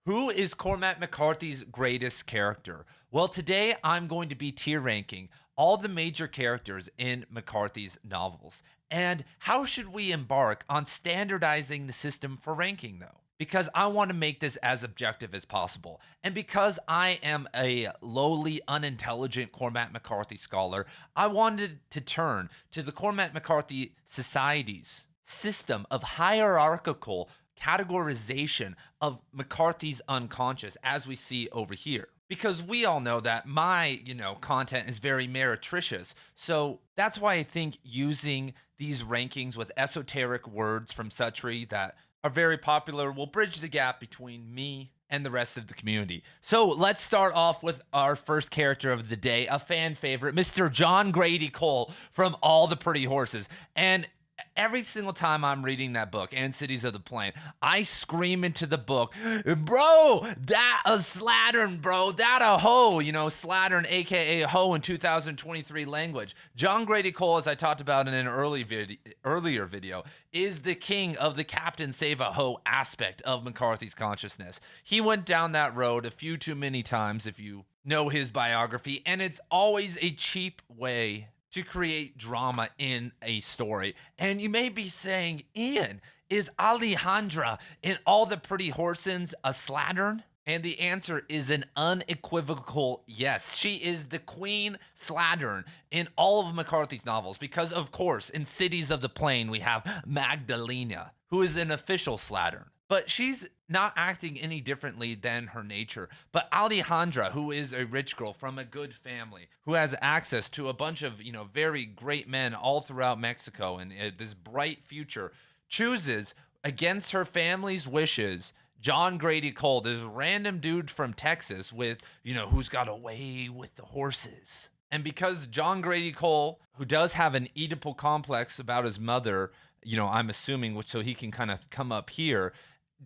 Who is Cormac McCarthy's greatest character? Well, today I'm going to be tier ranking all the major characters in McCarthy's novels. And how should we embark on standardizing the system for ranking, though? Because I want to make this as objective as possible. And because I am a lowly, unintelligent Cormac McCarthy scholar, I wanted to turn to the Cormac McCarthy Society's system of hierarchical categorization of McCarthy's unconscious, as we see over here. Because we all know that my, content is very meretricious. So that's why I think using these rankings with esoteric words from Suttree that are very popular will bridge the gap between me and the rest of the community. So let's start off with our first character of the day, a fan favorite, Mr. John Grady Cole from All the Pretty Horses. And every single time I'm reading that book, and Cities of the Plain, I scream into the book, bro, that a slattern, bro, that a hoe, slattern, aka hoe in 2023 language. John Grady Cole, as I talked about in an earlier video, is the king of the Captain Save a Hoe aspect of McCarthy's consciousness. He went down that road a few too many times if you know his biography, and it's always a cheap way to create drama in a story. And you may be saying, Ian, is Alejandra in All the Pretty Horses a slattern? And the answer is an unequivocal yes. She is the queen slattern in all of McCarthy's novels because, of course, in Cities of the Plain, we have Magdalena, who is an official slattern. But she's not acting any differently than her nature. But Alejandra, who is a rich girl from a good family, who has access to a bunch of, very great men all throughout Mexico and this bright future, chooses against her family's wishes John Grady Cole, this random dude from Texas with, who's got a way with the horses. And because John Grady Cole, who does have an Oedipal complex about his mother, I'm assuming, which so he can kind of come up here,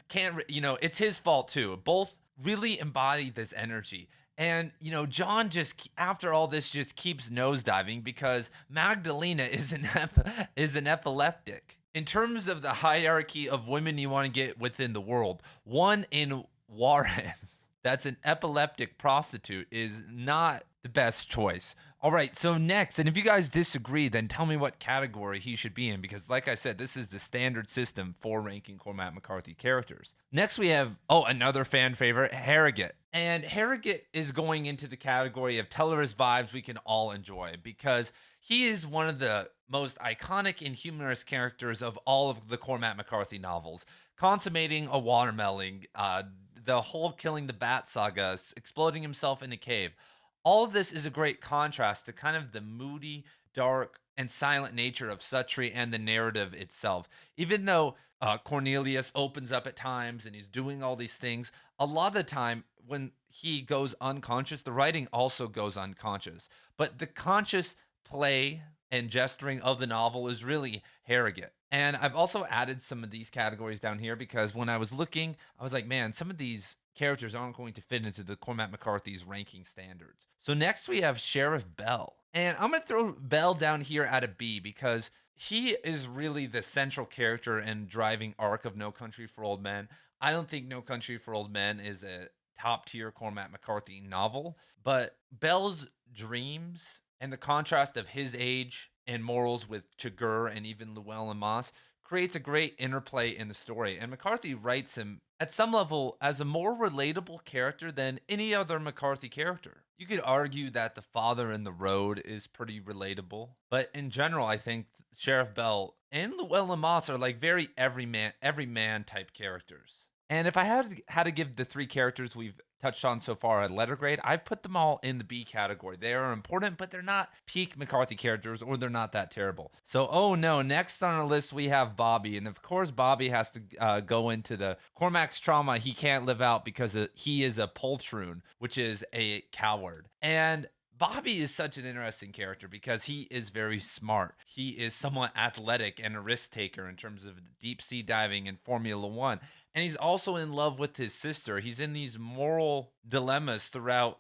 it's his fault too. Both really embody this energy. And, John just, after all this, just keeps nosediving because Magdalena is an epileptic. In terms of the hierarchy of women you want to get within the world, one in Juarez, that's an epileptic prostitute, is not the best choice. All right, so next, and if you guys disagree, then tell me what category he should be in, because like I said, this is the standard system for ranking Cormac McCarthy characters. Next, we have, another fan favorite, Harrogate. And Harrogate is going into the category of Tellerist vibes we can all enjoy, because he is one of the most iconic and humorous characters of all of the Cormac McCarthy novels, consummating a watermelon, the whole killing the bat saga, exploding himself in a cave. All of this is a great contrast to kind of the moody, dark, and silent nature of Suttree and the narrative itself. Even though Cornelius opens up at times and he's doing all these things, a lot of the time when he goes unconscious, the writing also goes unconscious. But the conscious play and gesturing of the novel is really Harrogate. And I've also added some of these categories down here because when I was looking, I was like, man, some of these characters aren't going to fit into the Cormac McCarthy's ranking standards. So next we have Sheriff Bell. And I'm going to throw Bell down here at a B because he is really the central character and driving arc of No Country for Old Men. I don't think No Country for Old Men is a top tier Cormac McCarthy novel, but Bell's dreams and the contrast of his age and morals with Chigurh and even Llewellyn Moss creates a great interplay in the story. And McCarthy writes him at some level as a more relatable character than any other McCarthy character. You could argue that the father in the road is pretty relatable, but in general, I think Sheriff Bell and Llewellyn Moss are like very everyman type characters. And if I had to give the three characters we've touched on so far a letter grade, I've put them all in the B category. They are important, but they're not peak McCarthy characters, or they're not that terrible. So, next on our list we have Bobby. And of course, Bobby has to go into the Cormac's trauma he can't live out because he is a poltroon, which is a coward. And Bobby is such an interesting character because he is very smart. He is somewhat athletic and a risk taker in terms of deep sea diving and Formula One. And he's also in love with his sister. He's in these moral dilemmas throughout,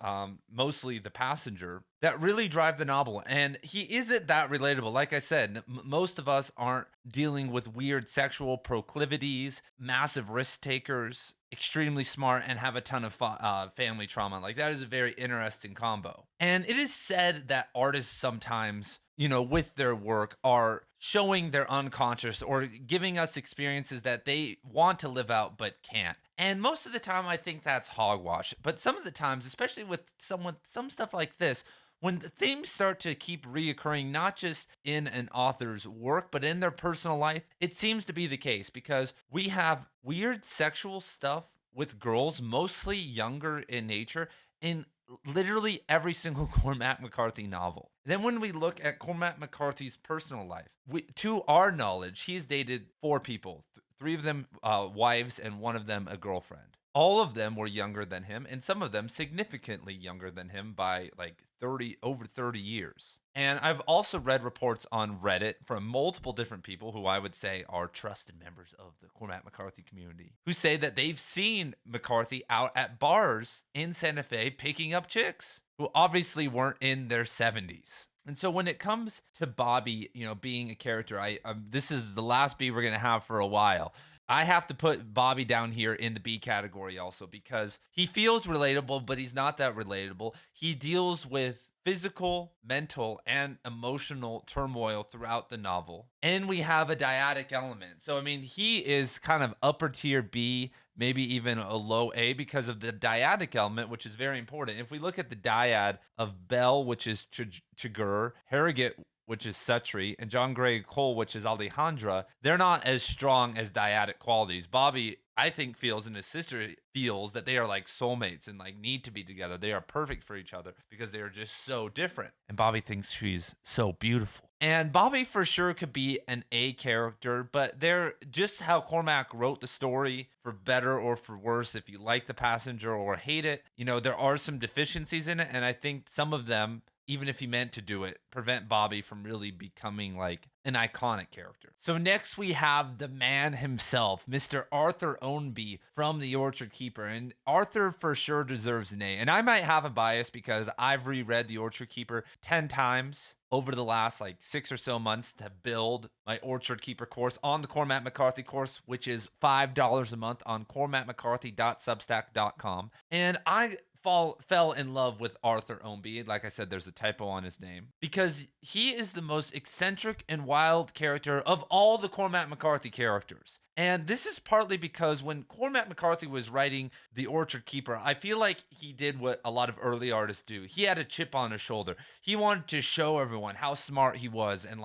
mostly the passenger, that really drive the novel. And he isn't that relatable. Like I said, most of us aren't dealing with weird sexual proclivities, massive risk takers, extremely smart, and have a ton of family trauma. Like, that is a very interesting combo. And it is said that artists sometimes, with their work, are showing their unconscious or giving us experiences that they want to live out but can't. And most of the time, I think that's hogwash. But some of the times, especially with some stuff like this, when the themes start to keep reoccurring, not just in an author's work, but in their personal life, it seems to be the case, because we have weird sexual stuff with girls, mostly younger in nature, in literally every single Cormac McCarthy novel. Then when we look at Cormac McCarthy's personal life, to our knowledge, he's dated 4 people, 3 of them wives and 1 of them a girlfriend. All of them were younger than him, and some of them significantly younger than him by like over 30 years. And I've also read reports on Reddit from multiple different people who I would say are trusted members of the Cormac McCarthy community, who say that they've seen McCarthy out at bars in Santa Fe picking up chicks who obviously weren't in their 70s. And so when it comes to Bobby, being a character, this is the last B we're going to have for a while. I have to put Bobby down here in the B category also, because he feels relatable, but he's not that relatable. He deals with physical, mental, and emotional turmoil throughout the novel. And we have a dyadic element. So, he is kind of upper tier B, maybe even a low A, because of the dyadic element, which is very important. If we look at the dyad of Belle, which is Chigurh, Harrogate, which is Sutri, and John Gray Cole, which is Alejandra, they're not as strong as dyadic qualities. Bobby, I think, feels, and his sister feels, that they are like soulmates and like need to be together. They are perfect for each other because they are just so different. And Bobby thinks she's so beautiful. And Bobby for sure could be an A character, but they're just how Cormac wrote the story, for better or for worse, if you like The Passenger or hate it. There are some deficiencies in it, and I think some of them, even if he meant to do it, prevent Bobby from really becoming like an iconic character. So next we have the man himself, Mr. Arthur Ownby from The Orchard Keeper. And Arthur for sure deserves an A. And I might have a bias because I've reread The Orchard Keeper 10 times over the last 6 or so months to build my Orchard Keeper course on the Cormac McCarthy course, which is $5 a month on cormacmccarthy.substack.com. And I fell in love with Arthur Ownby. Like I said, there's a typo on his name, because he is the most eccentric and wild character of all the Cormac McCarthy characters. And this is partly because when Cormac McCarthy was writing The Orchard Keeper, I feel like he did what a lot of early artists do. He had a chip on his shoulder. He wanted to show everyone how smart he was and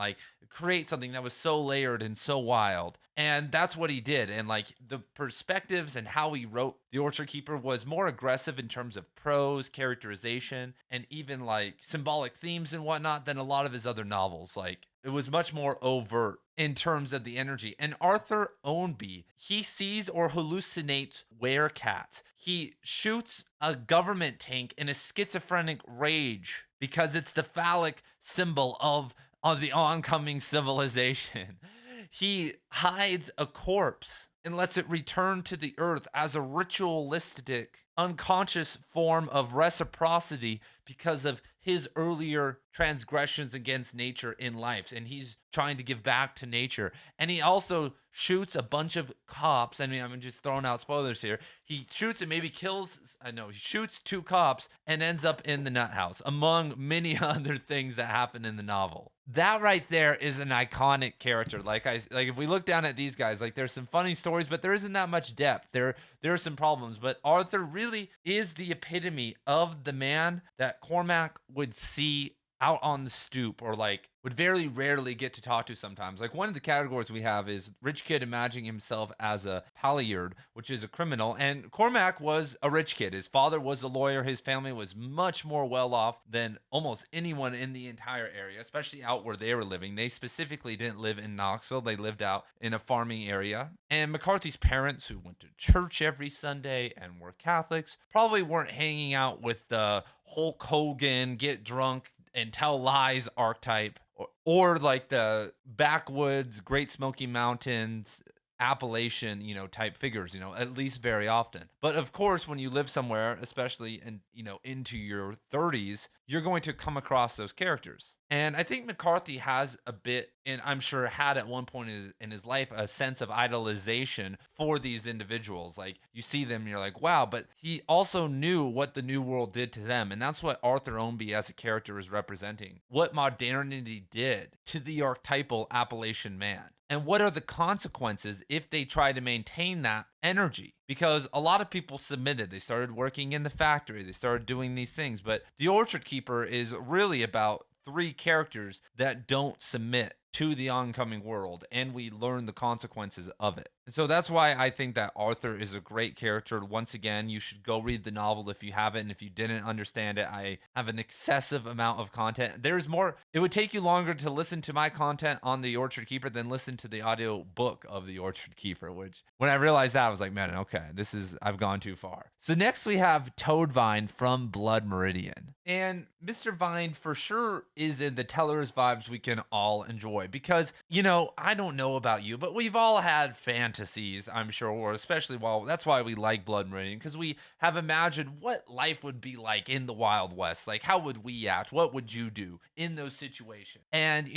create something that was so layered and so wild. And that's what he did. And the perspectives and how he wrote The Orchard Keeper was more aggressive in terms of prose, characterization, and even symbolic themes and whatnot than a lot of his other novels. It was much more overt in terms of the energy. And Arthur Ownby, he sees or hallucinates werecats. He shoots a government tank in a schizophrenic rage because it's the phallic symbol of the oncoming civilization. He hides a corpse and lets it return to the earth as a ritualistic, unconscious form of reciprocity because of his earlier transgressions against nature in life. And he's trying to give back to nature. And he also shoots a bunch of cops. I'm just throwing out spoilers here. He shoots and maybe kills, he shoots 2 cops and ends up in the nut house, among many other things that happen in the novel. That right there is an iconic character. If we look down at these guys, there's some funny stories, but there isn't that much depth. There are some problems, but Arthur really is the epitome of the man that Cormac would see out on the stoop, or would very rarely get to talk to sometimes. One of the categories we have is rich kid imagining himself as a Halliard, which is a criminal. And Cormac was a rich kid. His father was a lawyer. His family was much more well off than almost anyone in the entire area, especially out where they were living. They specifically didn't live in Knoxville. They lived out in a farming area. And McCarthy's parents, who went to church every Sunday and were Catholics, probably weren't hanging out with the Hulk Hogan, get drunk and tell lies archetype, or the backwoods, Great Smoky Mountains, Appalachian, type figures, at least very often. But of course, when you live somewhere, especially into your 30s, you're going to come across those characters. And I think McCarthy has a bit, and I'm sure had at one point in his life, a sense of idolization for these individuals. Like you see them and you're like, wow, but he also knew what the New World did to them. And that's what Arthur Ownby as a character is representing. What modernity did to the archetypal Appalachian man. And what are the consequences if they try to maintain that energy? Because a lot of people submitted. They started working in the factory. They started doing these things. But The Orchard Keeper is really about three characters that don't submit to the oncoming world, and we learn the consequences of it. And so that's why I think that Arthur is a great character. Once again, you should go read the novel if you haven't. And if you didn't understand it, I have an excessive amount of content. There's more. It would take you longer to listen to my content on The Orchard Keeper than listen to the audio book of The Orchard Keeper, which when I realized that, I was like, man, okay, I've gone too far. So next we have Toadvine from Blood Meridian. And Mr. Vine for sure is in the teller's vibes we can all enjoy because, I don't know about you, but we've all had fantasies, I'm sure, or especially that's why we like Blood Meridian, because we have imagined what life would be like in the Wild West. Like, how would we act? What would you do in those situations? And,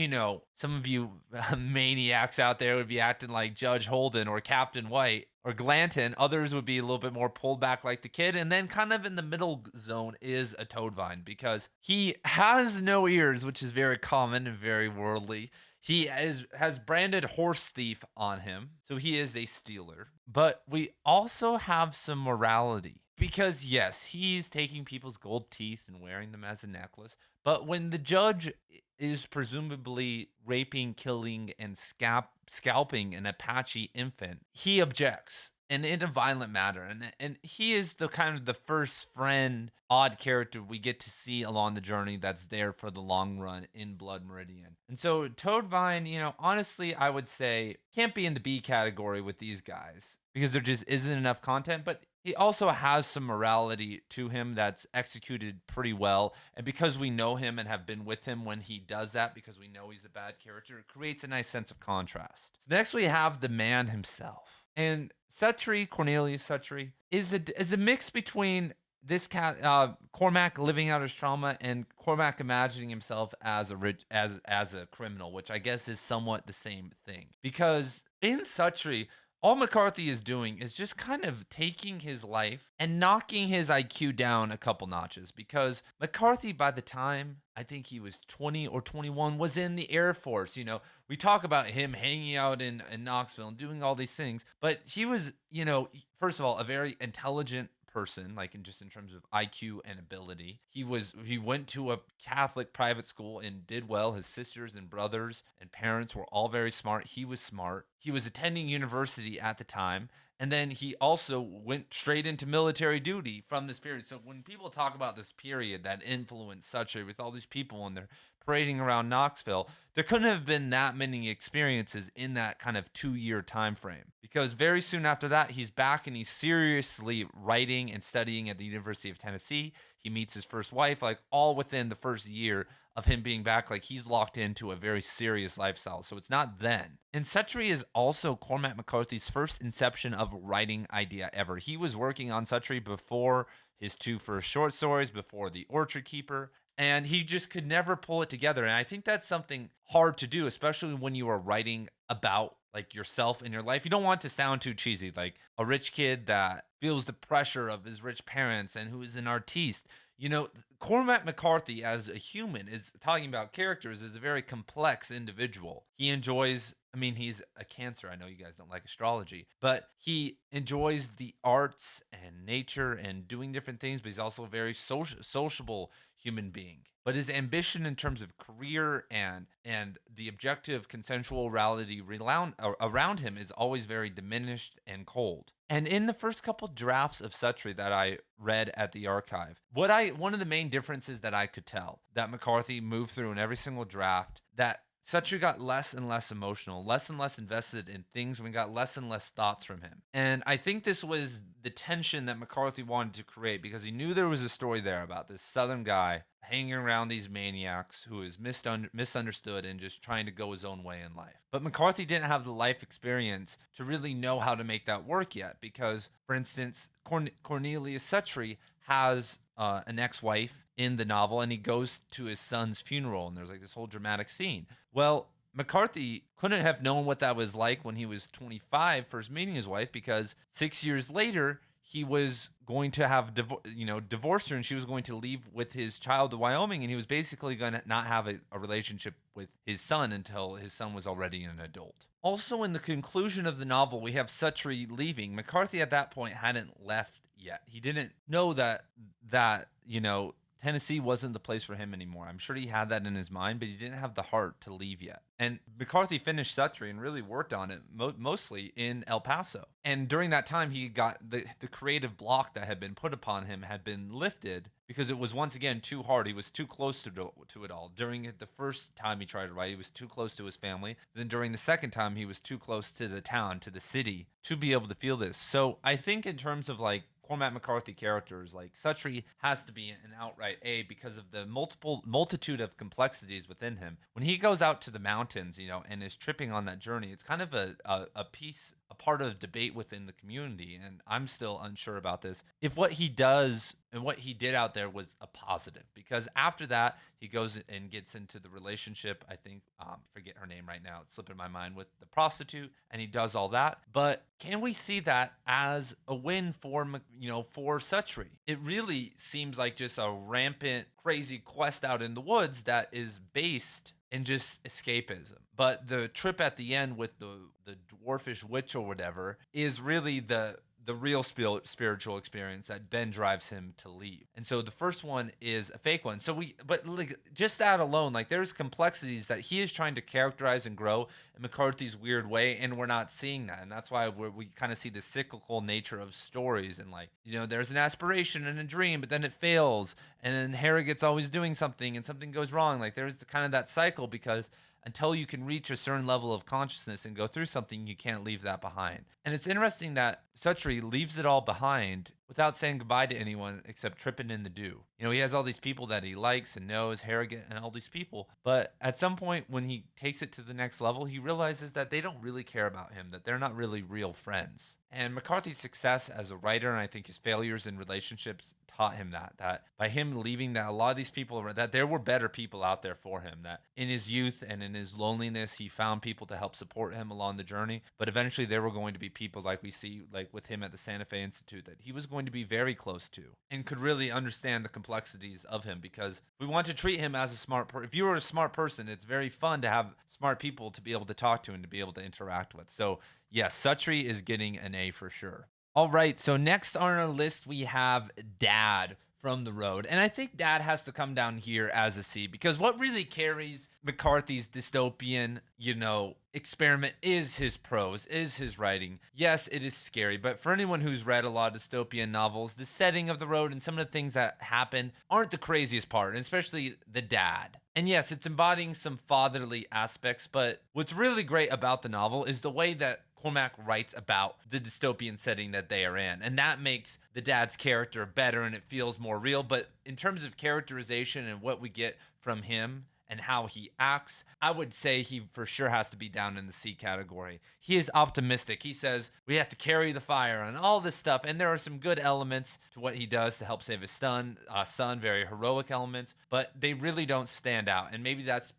some of you maniacs out there would be acting like Judge Holden or Captain White or Glanton. Others would be a little bit more pulled back like the kid. And then kind of in the middle zone is a Toadvine because he has no ears, which is very common and very worldly. He has branded horse thief on him, so he is a stealer. But we also have some morality because, yes, he's taking people's gold teeth and wearing them as a necklace. But when the judge is presumably raping, killing, and scalping an Apache infant, he objects. And in a violent manner. And he is the kind of the first friend, odd character we get to see along the journey that's there for the long run in Blood Meridian. And so Toadvine, honestly, I would say can't be in the B category with these guys because there just isn't enough content. But he also has some morality to him that's executed pretty well. And because we know him and have been with him when he does that, because we know he's a bad character, it creates a nice sense of contrast. So next we have the man himself. And Suttree, Cornelius Suttree, is a mix between this cat, Cormac living out his trauma, and Cormac imagining himself as a criminal, which I guess is somewhat the same thing. Because in Suttree, all McCarthy is doing is just kind of taking his life and knocking his IQ down a couple notches. Because McCarthy, by the time I think he was 20 or 21, was in the Air Force. We talk about him hanging out in Knoxville and doing all these things. But he was, first of all, a very intelligent person, like in terms of IQ and ability. He went to a Catholic private school and did well. His sisters and brothers and parents were all very smart. He was smart. He was attending university at the time. And then he also went straight into military duty from this period. So when people talk about this period that influenced Suttree with all these people and they're parading around Knoxville, there couldn't have been that many experiences in that kind of 2-year time frame. Because very soon after that, he's back and he's seriously writing and studying at the University of Tennessee. He meets his first wife, like all within the first year of him being back. Like he's locked into a very serious lifestyle. So it's not then. And Suttree is also Cormac McCarthy's first inception of writing idea ever. He was working on Suttree before his 2 first short stories, before The Orchard Keeper. And he just could never pull it together. And I think that's something hard to do, especially when you are writing about like yourself in your life. You don't want to sound too cheesy, like a rich kid that feels the pressure of his rich parents and who is an artiste. Cormac McCarthy as a human is talking about characters is a very complex individual. He enjoys, he's a Cancer. I know you guys don't like astrology, but he enjoys the arts and nature and doing different things, but he's also a very sociable human being. But his ambition in terms of career and the objective consensual reality around him is always very diminished and cold. And in the first couple drafts of Suttree that I read at the archive, one of the main differences that I could tell that McCarthy moved through in every single draft, that Suttree got less and less emotional, less and less invested in things, and we got less and less thoughts from him. And I think this was the tension that McCarthy wanted to create because he knew there was a story there about this Southern guy hanging around these maniacs who is misunderstood and just trying to go his own way in life. But McCarthy didn't have the life experience to really know how to make that work yet because, for instance, Cornelius Suttree has an ex-wife in the novel, and he goes to his son's funeral, and there's like this whole dramatic scene. Well, McCarthy couldn't have known what that was like when he was 25 first meeting his wife, because 6 years later he was going to have divorced her, and she was going to leave with his child to Wyoming, and he was basically going to not have a relationship with his son until his son was already an adult. Also, in the conclusion of the novel, we have Suttree leaving. McCarthy at that point hadn't left yet. He didn't know that Tennessee wasn't the place for him anymore. I'm sure he had that in his mind, but he didn't have the heart to leave yet. And McCarthy finished Suttree and really worked on it mostly in El Paso. And during that time, he got the creative block that had been put upon him had been lifted because it was once again too hard. He was too close to it all. During the first time he tried to write, he was too close to his family. Then during the second time, he was too close to the town, to the city, to be able to feel this. So I think in terms of like Cormac McCarthy characters, like Suttree has to be an outright A because of the multitude of complexities within him. When he goes out to the mountains, and is tripping on that journey, it's kind of a part of debate within the community, and I'm still unsure about this, if what he does and what he did out there was a positive, because after that he goes and gets into the relationship, I think, forget her name right now, it's slipping my mind, with the prostitute, and he does all that. But can we see that as a win for Suttree? It really seems like just a rampant crazy quest out in the woods that is based in just escapism. But the trip at the end with the dwarfish witch or whatever is really the real spiritual experience that then drives him to leave. And so the first one is a fake one. But like just that alone, like there's complexities that he is trying to characterize and grow in McCarthy's weird way, and we're not seeing that. And that's why we kind of see the cyclical nature of stories, and like, there's an aspiration and a dream, but then it fails, and then Harrigan's always doing something and something goes wrong. Like there's kind of that cycle, because until you can reach a certain level of consciousness and go through something, you can't leave that behind. And it's interesting that Suttree leaves it all behind without saying goodbye to anyone except tripping in the dew. He has all these people that he likes and knows, Harrigan and all these people. But at some point when he takes it to the next level, he realizes that they don't really care about him, that they're not really real friends. And McCarthy's success as a writer, and I think his failures in relationships, taught him that by him leaving, that a lot of these people, that there were better people out there for him, that in his youth and in his loneliness, he found people to help support him along the journey. But eventually there were going to be people like we see, like with him at the Santa Fe Institute, that he was going to be very close to and could really understand the complexities of him, because we want to treat him as a smart person. If you are a smart person, it's very fun to have smart people to be able to talk to and to be able to interact with. So yes, Suttree is getting an A for sure. All right, so next on our list we have Dad from the Road. And I think Dad has to come down here as a C, because what really carries McCarthy's dystopian, experiment is his prose, is his writing. Yes, it is scary, but for anyone who's read a lot of dystopian novels, the setting of the road and some of the things that happen aren't the craziest part, and especially the dad. And yes, it's embodying some fatherly aspects, but what's really great about the novel is the way that Cormac writes about the dystopian setting that they are in. And that makes the dad's character better, and it feels more real. But in terms of characterization and what we get from him and how he acts, I would say he for sure has to be down in the C category. He is optimistic. He says we have to carry the fire and all this stuff. And there are some good elements to what he does to help save his son, very heroic elements, but they really don't stand out. And maybe that's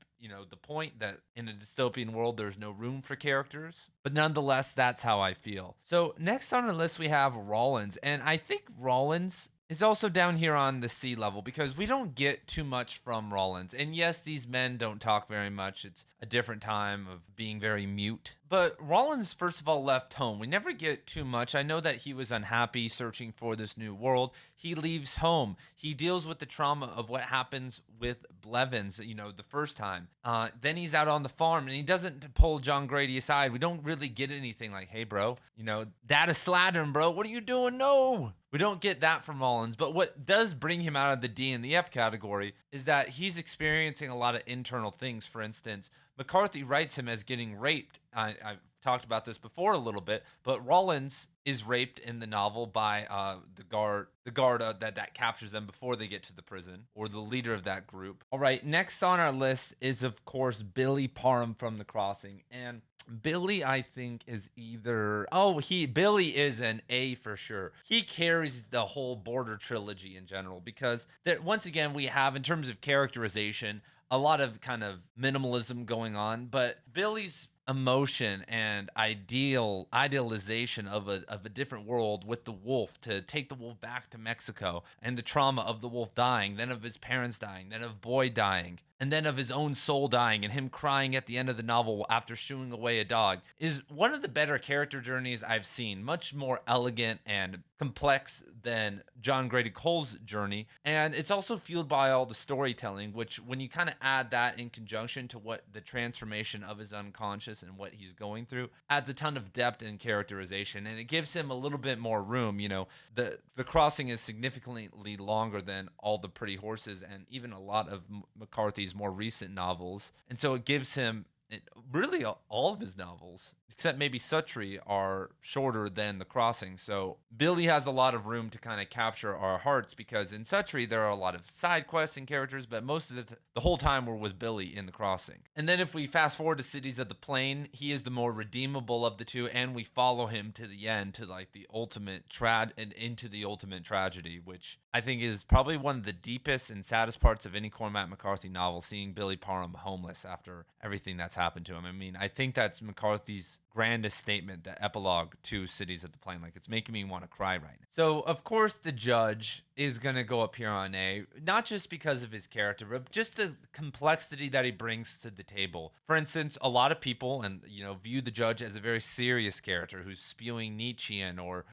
the point, that in a dystopian world, there's no room for characters. But nonetheless, that's how I feel. So next on the list, we have Rawlins. And I think Rawlins is also down here on the C level, because we don't get too much from Rawlins. And yes, these men don't talk very much. It's a different time of being very mute. But Rawlins, first of all, left home. We never get too much. I know that he was unhappy searching for this new world. He leaves home. He deals with the trauma of what happens with Blevins, the first time. Then he's out on the farm, and he doesn't pull John Grady aside. We don't really get anything like, hey, bro, that is slattering, bro. What are you doing? No. We don't get that from Rawlins. But what does bring him out of the D and the F category is that he's experiencing a lot of internal things. For instance, McCarthy writes him as getting raped talked about this before a little bit, but Rollins is raped in the novel by the guard that captures them before they get to the prison, or the leader of that group. All right, next on our list is, of course, Billy Parham from The Crossing. And Billy, I think, is either Billy is an A for sure. He carries the whole Border trilogy in general, because that, once again, we have, in terms of characterization, a lot of kind of minimalism going on, but Billy's emotion and idealization of a different world, with the wolf, to take the wolf back to Mexico, and the trauma of the wolf dying, then of his parents dying, then of Boyd dying, and then of his own soul dying, and him crying at the end of the novel after shooing away a dog, is one of the better character journeys I've seen. Much more elegant and complex than John Grady Cole's journey. And it's also fueled by all the storytelling, which, when you kind of add that in conjunction to what the transformation of his unconscious and what he's going through, adds a ton of depth and characterization, and it gives him a little bit more room. The Crossing is significantly longer than All the Pretty Horses, and even a lot of McCarthy's more recent novels. And so it gives him, really, all of his novels, except maybe Suttree, are shorter than The Crossing. So Billy has a lot of room to kind of capture our hearts, because in Suttree there are a lot of side quests and characters, but most of the whole time we're with Billy in The Crossing. And then if we fast forward to Cities of the Plain, he is the more redeemable of the two, and we follow him to the end, to like the ultimate into the ultimate tragedy, which I think is probably one of the deepest and saddest parts of any Cormac McCarthy novel, seeing Billy Parham homeless after everything that's happened to him. I mean, I think that's McCarthy's grandest statement, the epilogue to Cities of the Plain. Like, it's making me want to cry right now. So, of course, the judge is going to go up here on A, not just because of his character, but just the complexity that he brings to the table. For instance, a lot of people, view the judge as a very serious character who's spewing Nietzschean or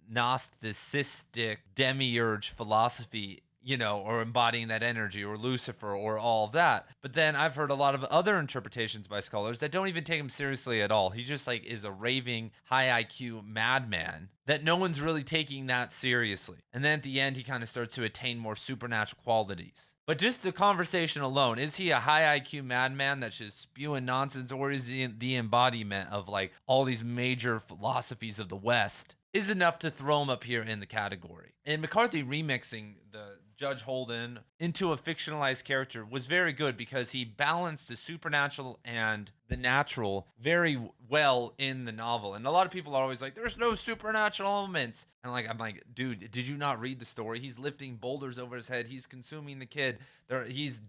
Gnostic demiurge philosophy, or embodying that energy, or Lucifer, or all of that. But then I've heard a lot of other interpretations by scholars that don't even take him seriously at all. He just is a raving, high IQ madman that no one's really taking that seriously. And then at the end, he kind of starts to attain more supernatural qualities. But just the conversation alone, is he a high IQ madman that's just spewing nonsense, or is he the embodiment of all these major philosophies of the West, is enough to throw him up here in the category. And McCarthy remixing the Judge Holden into a fictionalized character was very good, because he balanced the supernatural and the natural very well in the novel. And a lot of people are always like, there's no supernatural elements. And I'm like, dude, did you not read the story? He's lifting boulders over his head. He's consuming the kid. He's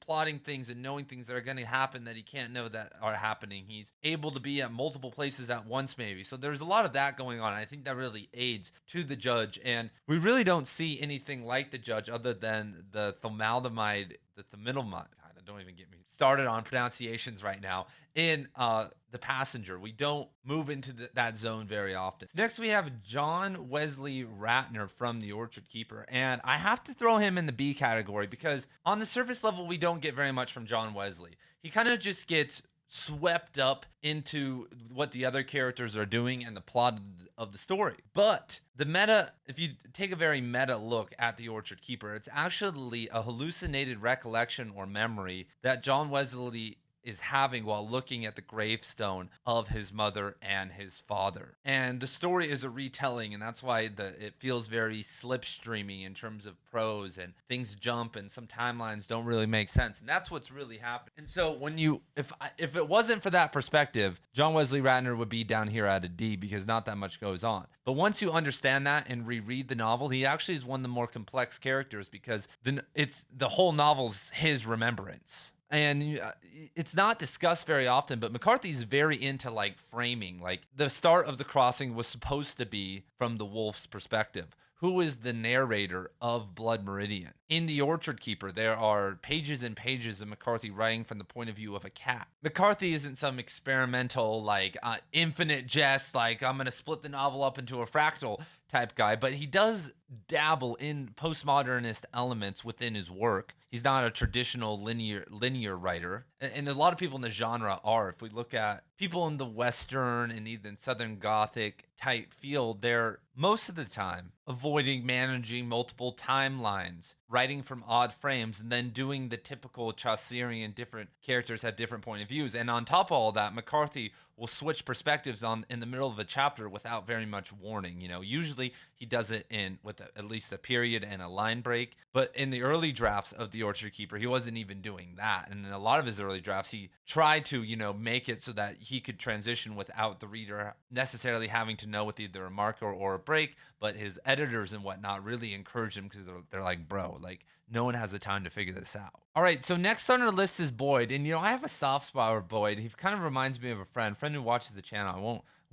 plotting things and knowing things that are going to happen that he can't know that are happening. He's able to be at multiple places at once, maybe. So there's a lot of that going on. I think that really aids to the judge. And we really don't see anything like the judge other than the thalidomide. Don't even get me started on pronunciations right now. In The Passenger, we don't move into that zone very often. So next we have John Wesley Ratner from The Orchard Keeper, and I have to throw him in the B category, because on the surface level we don't get very much from John Wesley. He kind of just gets swept up into what the other characters are doing and the plot of the story. But if you take a very meta look at The Orchard Keeper, it's actually a hallucinated recollection or memory that John Wesley is having while looking at the gravestone of his mother and his father. And the story is a retelling, and that's why it feels very slipstreamy in terms of prose, and things jump and some timelines don't really make sense. And that's what's really happening. And so if it wasn't for that perspective, John Wesley Ratner would be down here at a D, because not that much goes on. But once you understand that and reread the novel, he actually is one of the more complex characters, because the whole novel's his remembrance. And it's not discussed very often, but McCarthy's very into framing. The start of The Crossing was supposed to be from the wolf's perspective. Who is the narrator of Blood Meridian? In The Orchard Keeper, there are pages and pages of McCarthy writing from the point of view of a cat. McCarthy isn't some experimental, infinite jest, I'm going to split the novel up into a fractal type guy, but he does dabble in postmodernist elements within his work. He's not a traditional linear writer, and a lot of people in the genre are. If we look at people in the Western and even Southern Gothic type field, they're most of the time avoiding managing multiple timelines, writing from odd frames, and then doing the typical Chaucerian, different characters have different point of views. And on top of all that, McCarthy will switch perspectives on in the middle of a chapter without very much warning. Usually he does it in with at least a period and a line break. But in the early drafts of The Orchard Keeper, he wasn't even doing that. And in a lot of his early drafts, he tried to, make it so that he could transition without the reader necessarily having to know with either a marker or a break. But his editors and whatnot really encouraged him because they're like, bro, like, no one has the time to figure this out. All right, so next on our list is Boyd. And, I have a soft spot for Boyd. He kind of reminds me of a friend who watches the channel. I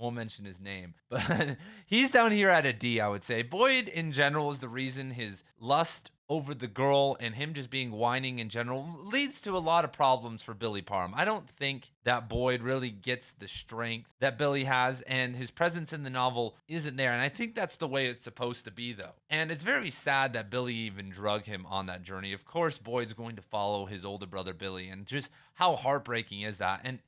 won't mention his name, but he's down here at a D, I would say. Boyd, in general, is the reason his lust over the girl and him just being whining in general leads to a lot of problems for Billy Parham. I don't think that Boyd really gets the strength that Billy has, and his presence in the novel isn't there. And I think that's the way it's supposed to be, though. And it's very sad that Billy even drug him on that journey. Of course, Boyd's going to follow his older brother, Billy, and just how heartbreaking is that? And,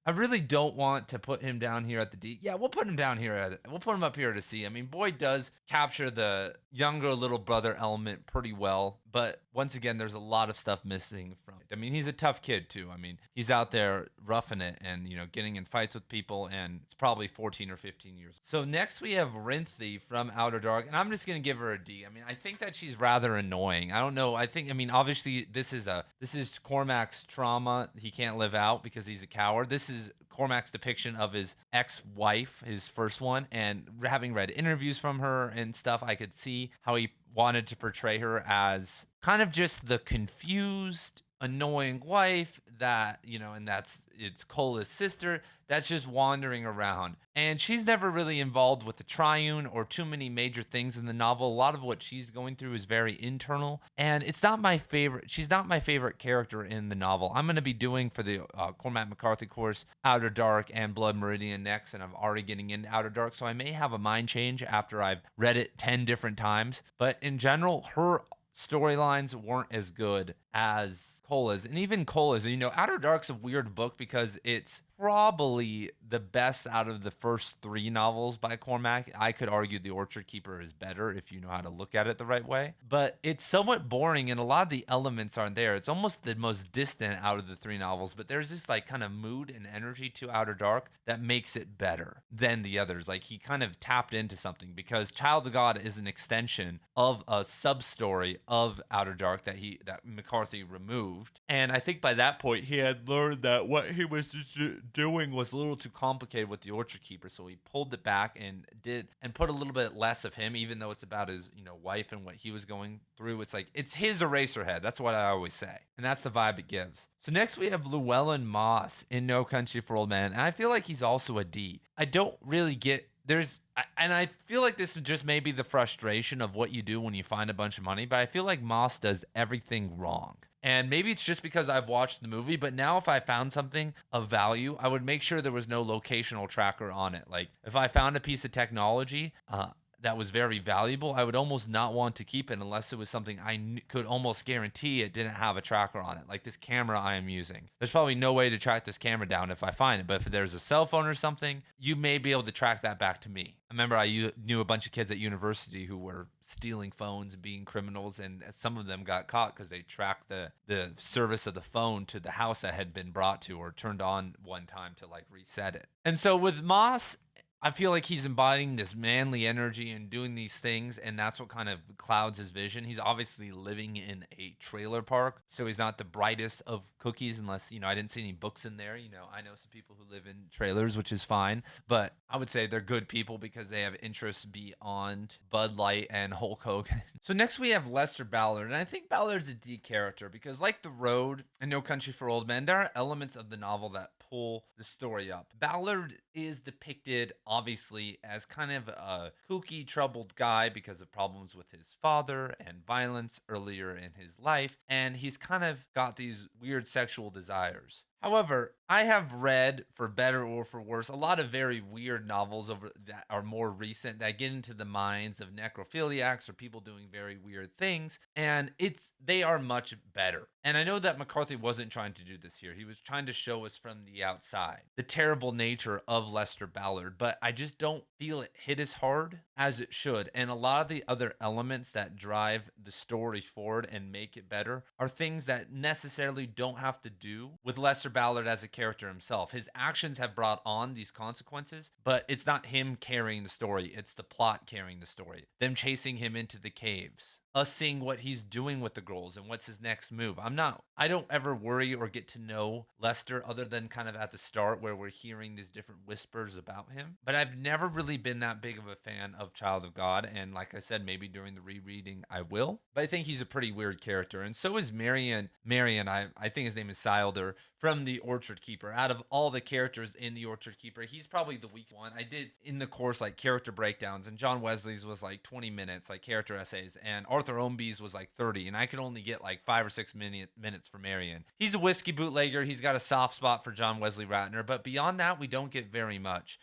I really don't want to put him down here at the D. Yeah, we'll put him down here. We'll put him up here at a C. I mean, Boyd does capture the younger little brother element pretty well. But once again, there's a lot of stuff missing from it. I mean, he's a tough kid, too. I mean, he's out there roughing it and, getting in fights with people. And it's probably 14 or 15 years. So next we have Rinthy from Outer Dark. And I'm just going to give her a D. I mean, I think that she's rather annoying. I don't know. Obviously, this is Cormac's trauma. He can't live out because he's a coward. This is Cormac's depiction of his ex-wife, his first one, and having read interviews from her and stuff, I could see how he wanted to portray her as kind of just the confused, annoying wife that, and it's Cola's sister that's just wandering around. And she's never really involved with the Triune or too many major things in the novel. A lot of what she's going through is very internal. And it's not my favorite. She's not my favorite character in the novel. I'm going to be doing for the Cormac McCarthy course, Outer Dark and Blood Meridian next. And I'm already getting into Outer Dark. So I may have a mind change after I've read it 10 different times. But in general, her storylines weren't as good as Cola's. And even Cola's, Outer Dark's a weird book because it's probably the best out of the first 3 novels by Cormac. I could argue The Orchard Keeper is better if you know how to look at it the right way. But it's somewhat boring and a lot of the elements aren't there. It's almost the most distant out of the 3 novels, but there's this like kind of mood and energy to Outer Dark that makes it better than the others. Like he kind of tapped into something because Child of God is an extension of a sub-story of Outer Dark that McCarthy removed. And I think by that point he had learned that what he was doing was a little too complicated with The Orchard Keeper, so he pulled it back and put a little bit less of him, even though it's about his wife and what he was going through. It's like it's his Eraserhead. That's what I always say, and that's the vibe it gives. So next we have Llewellyn Moss in No Country for Old Men, and I feel like he's also a D. I don't really get and I feel like this is just maybe the frustration of what you do when you find a bunch of money, but I feel like Moss does everything wrong. And maybe it's just because I've watched the movie, but now if I found something of value, I would make sure there was no locational tracker on it. Like if I found a piece of technology that was very valuable, I would almost not want to keep it unless it was something I could almost guarantee it didn't have a tracker on it. Like this camera I am using. There's probably no way to track this camera down if I find it, but if there's a cell phone or something, you may be able to track that back to me. I remember I knew a bunch of kids at university who were stealing phones and being criminals, and some of them got caught because they tracked the service of the phone to the house that had been brought to or turned on one time to like reset it. And so with Moss, I feel like he's embodying this manly energy and doing these things, and that's what kind of clouds his vision. He's obviously living in a trailer park, so he's not the brightest of cookies unless, I didn't see any books in there. I know some people who live in trailers, which is fine, but I would say they're good people because they have interests beyond Bud Light and Hulk Hogan. So next we have Lester Ballard, and I think Ballard's a D character because like The Road and No Country for Old Men, there are elements of the novel that pull the story up. Ballard is depicted obviously as kind of a kooky, troubled guy because of problems with his father and violence earlier in his life, and he's kind of got these weird sexual desires. However, I have read, for better or for worse, a lot of very weird novels that are more recent that get into the minds of necrophiliacs or people doing very weird things, and they are much better. And I know that McCarthy wasn't trying to do this here. He was trying to show us from the outside the terrible nature of Lester Ballard, but I just don't feel it hit as hard as it should. And a lot of the other elements that drive the story forward and make it better are things that necessarily don't have to do with Lester Ballard as a character himself. His actions have brought on these consequences, but it's not him carrying the story. It's the plot carrying the story. Them chasing him into the caves. Us seeing what he's doing with the girls and what's his next move. I don't ever worry or get to know Lester other than kind of at the start where we're hearing these different whispers about him. But I've never really been that big of a fan of Child of God. And like I said, maybe during the rereading I will. But I think he's a pretty weird character. And so is Marion, I think his name is Sylder, from the Orchard Keeper. Out of all the characters in the Orchard Keeper, he's probably the weak one. I did in the course like character breakdowns, and John Wesley's was like 20 minutes, like character essays, and Arthur Omby's was like 30, and I could only get like 5 or 6 minutes for Marion. He's a whiskey bootlegger. He's got a soft spot for John Wesley Ratner, but beyond that, we don't get very much.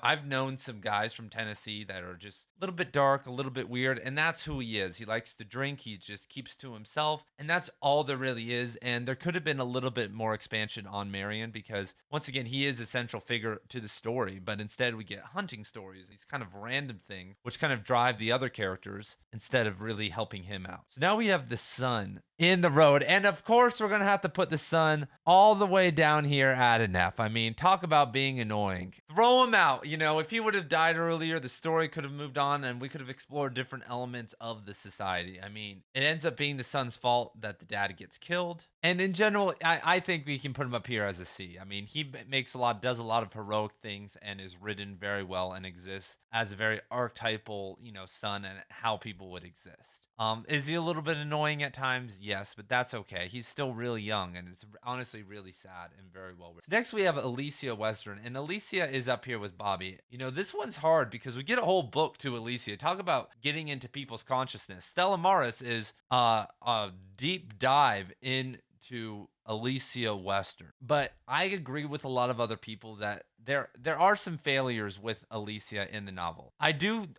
I've known some guys from Tennessee that are just a little bit dark, a little bit weird, and that's who he is. He likes to drink. He just keeps to himself, and that's all there really is. And there could have been a little bit more expansion on Marion because, once again, he is a central figure to the story, but instead we get hunting stories, these kind of random things, which kind of drive the other characters instead of really helping him out. So now we have the son in the road, and of course we're going to have to put the son all the way down here at an F. I mean, talk about being annoying. Throw him out. If he would have died earlier, the story could have moved on and we could have explored different elements of the society. I mean, it ends up being the son's fault that the dad gets killed. And in general, I think we can put him up here as a C. I mean, he does a lot of heroic things and is written very well and exists as a very archetypal, son and how people would exist. Is he a little bit annoying at times? Yes, but that's okay. He's still really young, and it's honestly really sad and very well written. So next we have Alicia Western, and Alicia is up here with Bobby. This one's hard because we get a whole book to Alicia. Talk about getting into people's consciousness. Stella Maris is a deep dive into Alicia Western. But I agree with a lot of other people that there are some failures with Alicia in the novel. I don't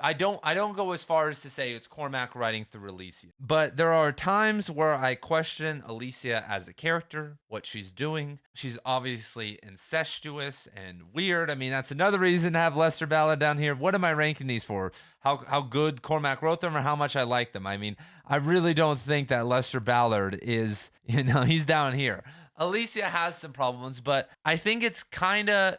go as far as to say it's Cormac writing through Alicia. But there are times where I question Alicia as a character, what she's doing. She's obviously incestuous and weird. I mean, that's another reason to have Lester Ballard down here. What am I ranking these for? How good Cormac wrote them or how much I like them? I mean, I really don't think that Lester Ballard is, he's down here. Alicia has some problems, but I think it's kind of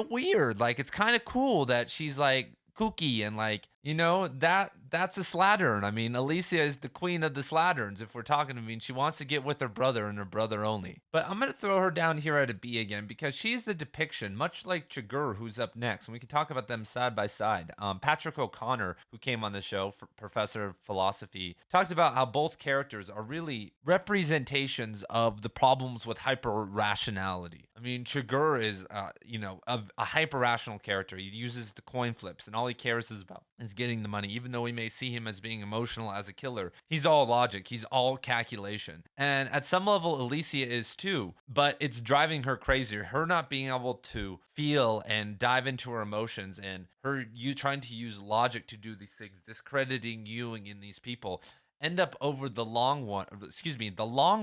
weird. Like, it's kind of cool that she's like kooky and like, that's a slattern. I mean, Alicia is the queen of the slatterns. If we're talking, she wants to get with her brother and her brother only. But I'm going to throw her down here at a B again because she's the depiction, much like Chigurh, who's up next. And we can talk about them side by side. Patrick O'Connor, who came on the show, professor of philosophy, talked about how both characters are really representations of the problems with hyper-rationality. I mean, Chigurh is, a hyper-rational character. He uses the coin flips, and all he cares about is getting the money. Even though we may see him as being emotional as a killer, he's all logic. He's all calculation. And at some level, Alicia is too, but it's driving her crazy. Her not being able to feel and dive into her emotions, and you trying to use logic to do these things, discrediting you and these people, end up over the long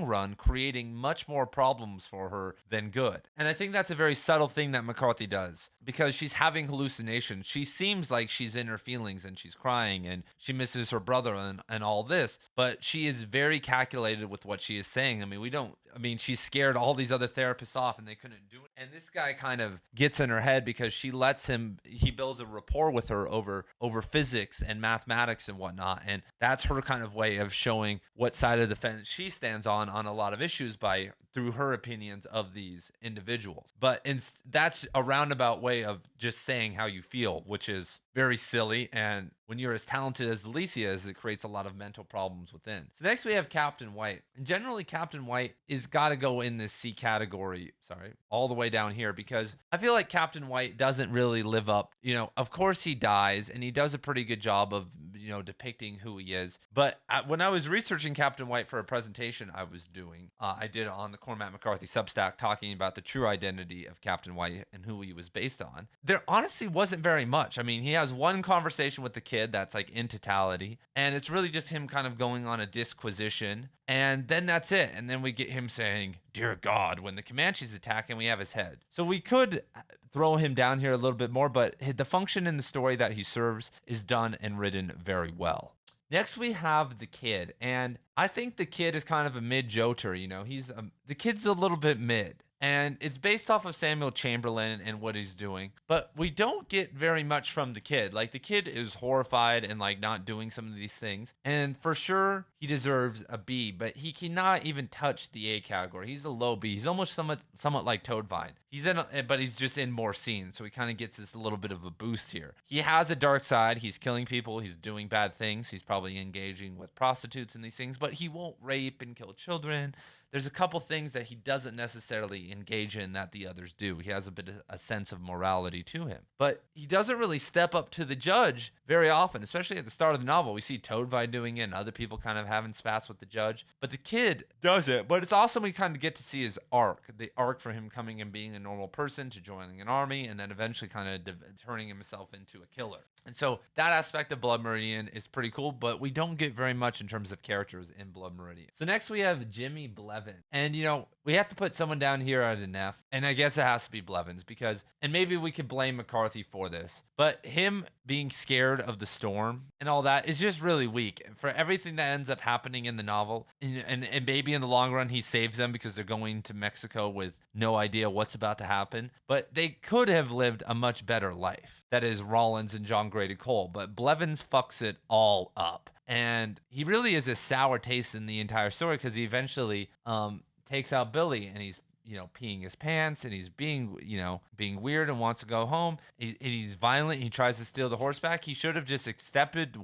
run creating much more problems for her than good. And I think that's a very subtle thing that McCarthy does because she's having hallucinations. She seems like she's in her feelings and she's crying and she misses her brother and all this, but she is very calculated with what she is saying. She's scared all these other therapists off and they couldn't do it. And this guy kind of gets in her head because he builds a rapport with her over physics and mathematics and whatnot. And that's her kind of way of showing what side of the fence she stands on a lot of issues through her opinions of these individuals. But that's a roundabout way of just saying how you feel, which is very silly. And when you're as talented as Alicia is, it creates a lot of mental problems within. So next we have Captain White. And generally, Captain White is got to go in this C category, all the way down here, because I feel like Captain White doesn't really live up. Of course he dies, and he does a pretty good job of, depicting who he is. But when I was researching Captain White for a presentation I was doing, I did it on the Cormac McCarthy Substack talking about the true identity of Captain White and who he was based on. There honestly wasn't very much. I mean, he has one conversation with the kid that's like in totality, and it's really just him kind of going on a disquisition, and then that's it. And then we get him saying, "Dear God," when the Comanches attack and we have his head. So we could throw him down here a little bit more, but the function in the story that he serves is done and written very well. Next, we have the kid, and I think the kid is kind of a mid-joter. The kid's a little bit mid, and it's based off of Samuel Chamberlain and what he's doing. But we don't get very much from the kid. Like the kid is horrified and like not doing some of these things, and for sure he deserves a B. But he cannot even touch the A category. He's a low B. He's almost somewhat like Toadvine. But he's just in more scenes, so he kind of gets this little bit of a boost here. He has a dark side. He's killing people. He's doing bad things. He's probably engaging with prostitutes and these things, but he won't rape and kill children. There's a couple things that he doesn't necessarily engage in that the others do. He has a sense of morality to him, but he doesn't really step up to the judge very often, especially at the start of the novel. We see Toadvine doing it and other people kind of having spats with the judge, but the kid does it. But it's awesome we kind of get to see his arc, the arc for him coming and being a normal person to joining an army and then eventually kind of turning himself into a killer. And so that aspect of Blood Meridian is pretty cool, but we don't get very much in terms of characters in Blood Meridian. So next we have Jimmy Blevins. And, we have to put someone down here at an F. And I guess it has to be Blevins because, and maybe we could blame McCarthy for this, but him being scared of the storm and all that is just really weak for everything that ends up happening in the novel. And maybe in the long run, he saves them because they're going to Mexico with no idea what's about to happen. But they could have lived a much better life. That is Rollins and John Grady Cole. But Blevins fucks it all up. And he really is a sour taste in the entire story because he eventually takes out Billy and he's peeing his pants and he's being weird and wants to go home. He's violent. He tries to steal the horseback. He should have just accepted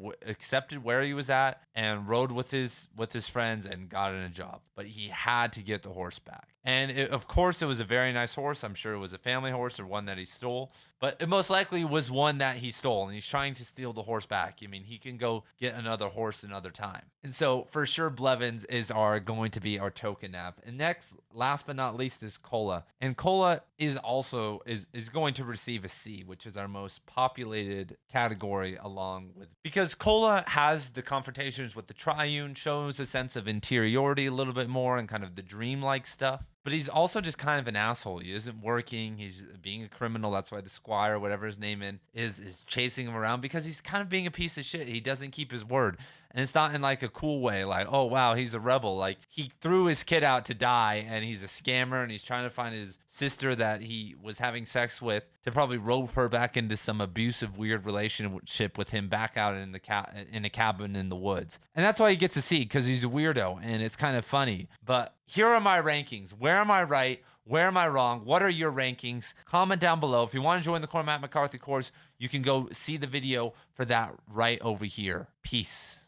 where he was at and rode with his friends and got in a job. But he had to get the horse back. And of course, it was a very nice horse. I'm sure it was a family horse or one that he stole. But it most likely was one that he stole. And he's trying to steal the horse back. I mean, he can go get another horse another time. And so for sure, Blevins is going to be our token nap. And next, last but not least, is Cola. And Cola is also is going to receive a C, which is our most populated category because Cola has the confrontations with the Triune, shows a sense of interiority a little bit more and kind of the dreamlike stuff. But he's also just kind of an asshole. He isn't working. He's being a criminal. That's why the squire, whatever his name is chasing him around because he's kind of being a piece of shit. He doesn't keep his word. And it's not in like a cool way, like, oh, wow, he's a rebel. Like he threw his kid out to die and he's a scammer and he's trying to find his sister that he was having sex with to probably rope her back into some abusive, weird relationship with him back out in a cabin in the woods. And that's why he gets a C because he's a weirdo and it's kind of funny. But here are my rankings. Where am I right? Where am I wrong? What are your rankings? Comment down below. If you want to join the Cormac McCarthy course, you can go see the video for that right over here. Peace.